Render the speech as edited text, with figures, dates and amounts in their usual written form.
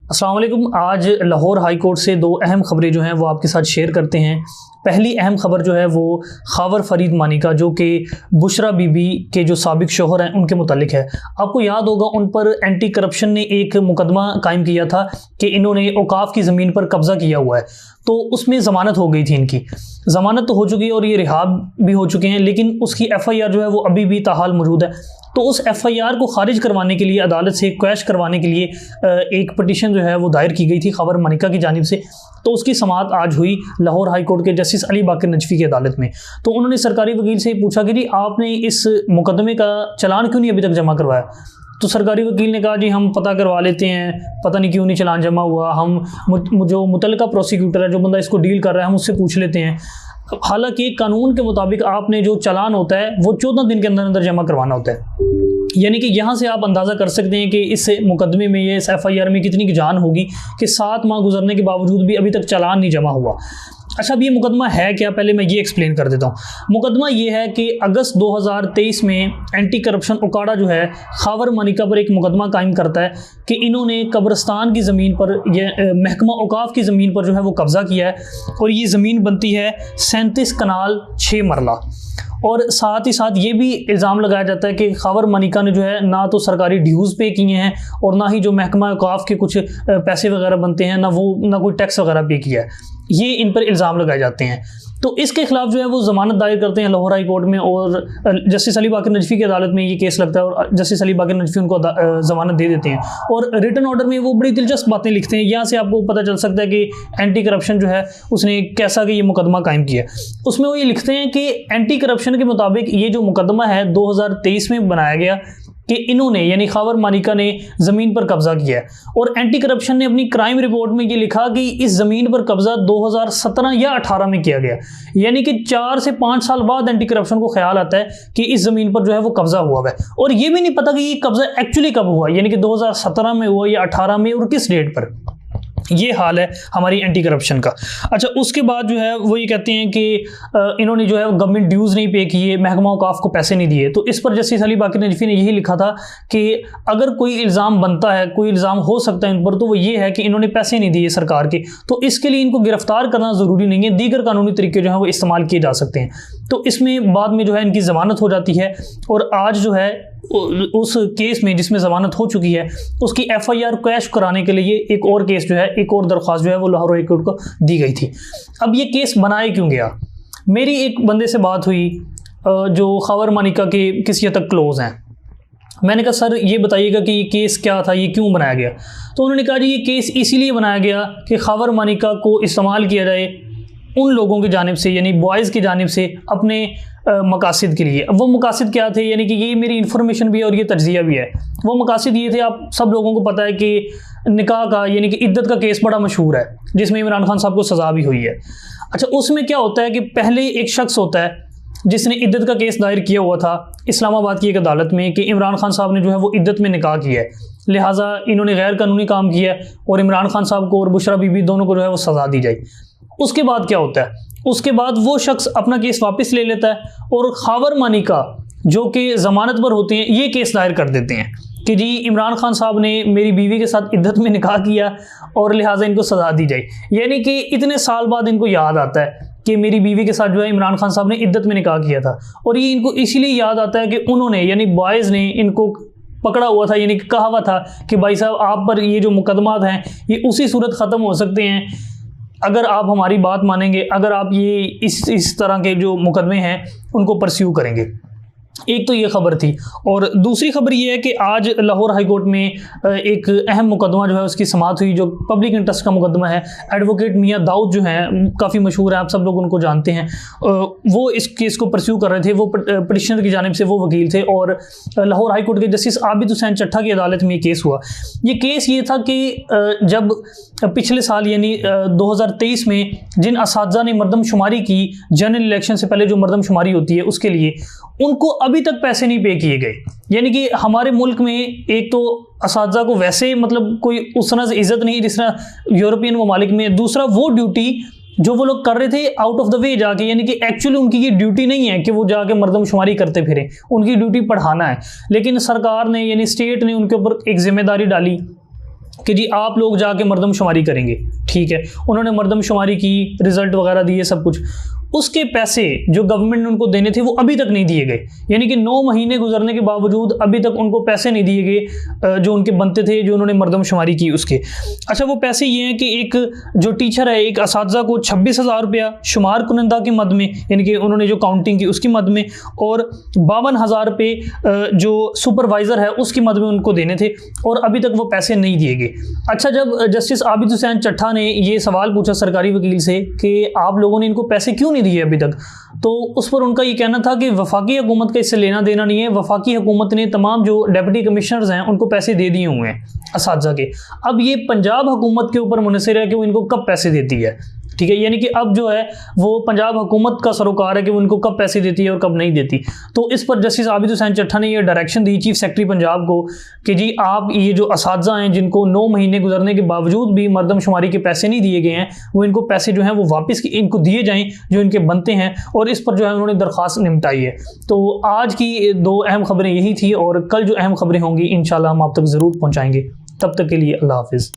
अस्सलाम वालेकुम। आज लाहौर हाई कोर्ट से दो अहम खबरें जो हैं वो आपके साथ शेयर करते हैं। पहली अहम खबर जो है वो खावर फरीद मानिका जो कि बुशरा बीबी के जो साबिक शोहर हैं उनके मुतालिक है। आपको याद होगा उन पर एंटी करप्शन ने एक मुकदमा कायम किया था कि इन्होंने औकाफ की ज़मीन पर कब्ज़ा किया हुआ है, तो उसमें ज़मानत हो गई थी। इनकी ज़मानत तो हो चुकी है और ये रिहा भी हो चुके हैं, लेकिन उसकी FIR जो है वो अभी भी ताहाल मौजूद है। तो उस FIR को खारिज करवाने के लिए, अदालत से क्वैश करवाने के लिए एक पटिशन जो है वो दायर की गई थी खावर मानिका की जानिब से। तो उसकी समाअत आज हुई लाहौर हाई कोर्ट के जस्टिस अली बाकर नजफी की अदालत में। तो उन्होंने सरकारी वकील से पूछा कि जी आपने इस मुकदमे का चालान क्यों नहीं अभी तक जमा करवाया। तो सरकारी वकील ने कहा जी हम पता करवा लेते हैं, पता नहीं क्यों नहीं चालान जमा हुआ, हम जो मुतल्लिका प्रोसिक्यूटर है, जो बंदा इसको डील कर रहा है, हम उससे पूछ लेते हैं। हालांकि कानून के मुताबिक आपने जो चालान होता है वो 14 दिन के अंदर अंदर जमा करवाना होता है। यानी कि यहाँ से आप अंदाज़ा कर सकते हैं कि इस मुकदमे में, ये इस FIR में कितनी की जान होगी कि 7 माह गुजरने के बावजूद भी अभी तक चालान नहीं जमा हुआ। अच्छा, अब ये मुकदमा है क्या, पहले मैं ये एक्सप्लेन कर देता हूँ। मुकदमा ये है कि अगस्त 2023 में एंटी करप्शन उकाड़ा जो है खावर मानिका पर एक मुकदमा कायम करता है कि इन्होंने कब्रिस्तान की ज़मीन पर, ये महकमा औकाफ की ज़मीन पर जो है वो कब्ज़ा किया है, और ये ज़मीन बनती है 37 कनाल 6 मरला। और साथ ही साथ ये भी इल्ज़ाम लगाया जाता है कि खावर मानिका ने जो है ना तो सरकारी ड्यूज़ पे किए हैं और ना ही जो महकमा औकाफ के कुछ पैसे वगैरह बनते हैं ना कोई टैक्स वगैरह पे किया है। ये इन पर इल्ज़ाम लगाए जाते हैं। तो इसके खिलाफ जो है वो ज़मानत दायर करते हैं लाहौर हाई कोर्ट में, और जस्टिस अली बाकर नजफी की अदालत में ये केस लगता है और जस्टिस अली बाकर नजफी उनको ज़मानत दे देते हैं। और रिटन ऑर्डर में वो बड़ी दिलचस्प बातें लिखते हैं। यहाँ से आपको पता चल सकता है कि एंटी करप्शन जो है उसने कैसा कि ये मुकदमा कायम किया। उसमें वो ये लिखते हैं कि एंटी करप्शन के मुताबिक ये जो मुकदमा है 2023 में बनाया गया कि इन्होंने यानी खावर मानिका ने ज़मीन पर कब्ज़ा किया है, और एंटी करप्शन ने अपनी क्राइम रिपोर्ट में ये लिखा कि इस ज़मीन पर कब्ज़ा 2017 या 18 में किया गया। यानी कि 4 से 5 साल बाद एंटी करप्शन को ख्याल आता है कि इस ज़मीन पर जो है वो कब्ज़ा हुआ है, और ये भी नहीं पता कि ये कब्ज़ा एक्चुअली कब हुआ, यानी कि 2017 में हुआ या 18 में और किस डेट पर। ये हाल है हमारी एंटी करप्शन का। अच्छा, उसके बाद जो है वो ये कहते हैं कि इन्होंने जो है गवर्नमेंट ड्यूज़ नहीं पे किए, महकमा औकाफ को पैसे नहीं दिए। तो इस पर जस्टिस अली बाकर नजफी ने यही लिखा था कि अगर कोई इल्ज़ाम बनता है, कोई इल्ज़ाम हो सकता है इन पर, तो वो ये है कि इन्होंने पैसे नहीं दिए सरकार के, तो इसके लिए इनको गिरफ्तार करना ज़रूरी नहीं है, दीगर कानूनी तरीके जो हैं वो इस्तेमाल किए जा सकते हैं। तो इसमें बाद में जो है इनकी ज़मानत हो जाती है, और आज जो है उस केस में जिसमें ज़मानत हो चुकी है उसकी FIR कैश कराने के लिए एक और केस जो है, एक और दरख्वास्त जो है वो लाहौर हाई कोर्ट को दी गई थी। अब ये केस बनाया क्यों गया? मेरी एक बंदे से बात हुई जो खावर मानिका के किसी हद तक क्लोज़ हैं। मैंने कहा सर ये बताइएगा कि ये केस क्या था, ये क्यों बनाया गया? तो उन्होंने कहा जी ये केस इसीलिए बनाया गया कि खावर मानिका को इस्तेमाल किया जाए उन लोगों की जानिब से, यानी बॉयज़ की जानिब से अपने मकासद के लिए। अब वो मकासद क्या थे, यानी कि ये मेरी इन्फॉर्मेशन भी है और ये तज्जिया भी है। वो मकासद ये थे, आप सब लोगों को पता है कि निकाह का यानी कि इद्दत का केस बड़ा मशहूर है जिसमें इमरान खान साहब को सज़ा भी हुई है। अच्छा, उसमें क्या होता है कि पहले एक शख्स होता है जिसने इद्दत का केस दायर किया हुआ था इस्लामाबाद की एक अदालत में कि इमरान खान साहब ने जो है वो इद्दत में निकाह किया है, लिहाजा इन्होंने गैर कानूनी काम किया है और इमरान खान साहब को और बुशरा बीबी दोनों को जो है वो सज़ा दी जाए। उसके बाद क्या होता है, उसके बाद वो शख्स अपना केस वापस ले लेता है और खावर मानिका जो कि ज़मानत पर होते हैं ये केस दायर कर देते हैं कि जी इमरान खान साहब ने मेरी बीवी के साथ इद्दत में निकाह किया और लिहाजा इनको सज़ा दी जाए। यानी कि इतने साल बाद इनको याद आता है कि मेरी बीवी के साथ जो है इमरान खान साहब ने इद्दत में निकाह किया था, और ये इनको इसीलिए याद आता है कि उन्होंने यानी बॉयज़ ने इनको पकड़ा हुआ था, यानी कि कहा हुआ था कि भाई साहब आप पर ये जो मुकदमात हैं ये उसी सूरत ख़त्म हो सकते हैं अगर आप हमारी बात मानेंगे, अगर आप ये इस तरह के जो मुकदमे हैं उनको परस्यू करेंगे। एक तो ये खबर थी, और दूसरी खबर ये है कि आज लाहौर हाई कोर्ट में एक अहम मुकदमा जो है उसकी समाअत हुई, जो पब्लिक इंटरेस्ट का मुकदमा है। एडवोकेट मियां दाऊद जो हैं काफ़ी मशहूर है, आप सब लोग उनको जानते हैं, वो इस केस को परस्यू कर रहे थे। वो पटिशनर की जानिब से वो वकील थे, और लाहौर हाई कोर्ट के जस्टिस आबिद हुसैन चट्ठा की अदालत में ये केस हुआ। ये केस ये था कि जब पिछले साल यानी 2023 में जिन असातिज़ा ने मरदमशुमारी की जनरल इलेक्शन से पहले, जो मरदमशुमारी होती है उसके लिए, उनको अभी तक पैसे नहीं पे किए गए। यानी कि हमारे मुल्क में एक तो असातिज़ा को वैसे मतलब कोई उस तरह से इज़्ज़त नहीं जिस तरह यूरोपियन ममालिक में, दूसरा वो ड्यूटी जो वो लोग कर रहे थे आउट ऑफ द वे जाके, यानी कि एक्चुअली उनकी ये ड्यूटी नहीं है कि वो जाके मरदमशुमारी करते फिरें, उनकी ड्यूटी पढ़ाना है। लेकिन सरकार ने यानी स्टेट ने उनके ऊपर एक जिम्मेदारी डाली कि जी आप लोग जाके मरदमशुमारी करेंगे, ठीक है। उन्होंने मरदमशुमारी की, रिजल्ट वगैरह दिए, सब कुछ। उसके पैसे जो गवर्नमेंट ने उनको देने थे वो अभी तक नहीं दिए गए, यानी कि 9 महीने गुजरने के बावजूद अभी तक उनको पैसे नहीं दिए गए जो उनके बनते थे, जो उन्होंने मरदमशुमारी की उसके। अच्छा, वो पैसे ये हैं कि एक जो टीचर है, एक असातिज़ा को 26,000 रुपया शुमार कुनंदा की मद में, यानी कि उन्होंने जो काउंटिंग की उसकी मद में, और 52,000 रुपये जो सुपरवाइज़र है उसकी मद में उनको देने थे, और अभी तक वो पैसे नहीं दिए गए। अच्छा, जब जस्टिस आबिद हुसैन चट्ठा ने ये सवाल पूछा सरकारी वकील से कि आप लोगों ने इनको पैसे क्यों नहीं दिए अभी तक, तो उस पर उनका ये कहना था कि वफाकी हुकूमत का इससे लेना देना नहीं है, वफाकी हुकूमत ने तमाम जो डिप्टी कमिश्नर्स हैं उनको पैसे दे दिए हुए हैं असातिज़ा के। अब ये पंजाब हुकूमत के ऊपर मुनहसर है कि वो इनको कब पैसे देती है, ठीक है। यानी कि अब जो है वो पंजाब हुकूमत का सरोकार है कि वो इनको कब पैसे देती है और कब नहीं देती। तो इस पर जस्टिस आबिद हुसैन चट्ठा ने ये डायरेक्शन दी चीफ सेक्रेटरी पंजाब को कि जी आप ये जो असातिज़ा हैं जिनको 9 महीने गुजरने के बावजूद भी मरदमशुमारी के पैसे नहीं दिए गए हैं, वो इनको पैसे जो हैं वो वापस इनको दिए जाएँ जो इनके बनते हैं, और इस पर जो है उन्होंने दरख्वास्त निपटाई है। तो आज की 2 अहम खबरें यही थी, और कल जो अहम खबरें होंगी इंशाल्लाह हम आप तक ज़रूर पहुँचाएँगे। तब तक के लिए अल्लाह हाफिज़।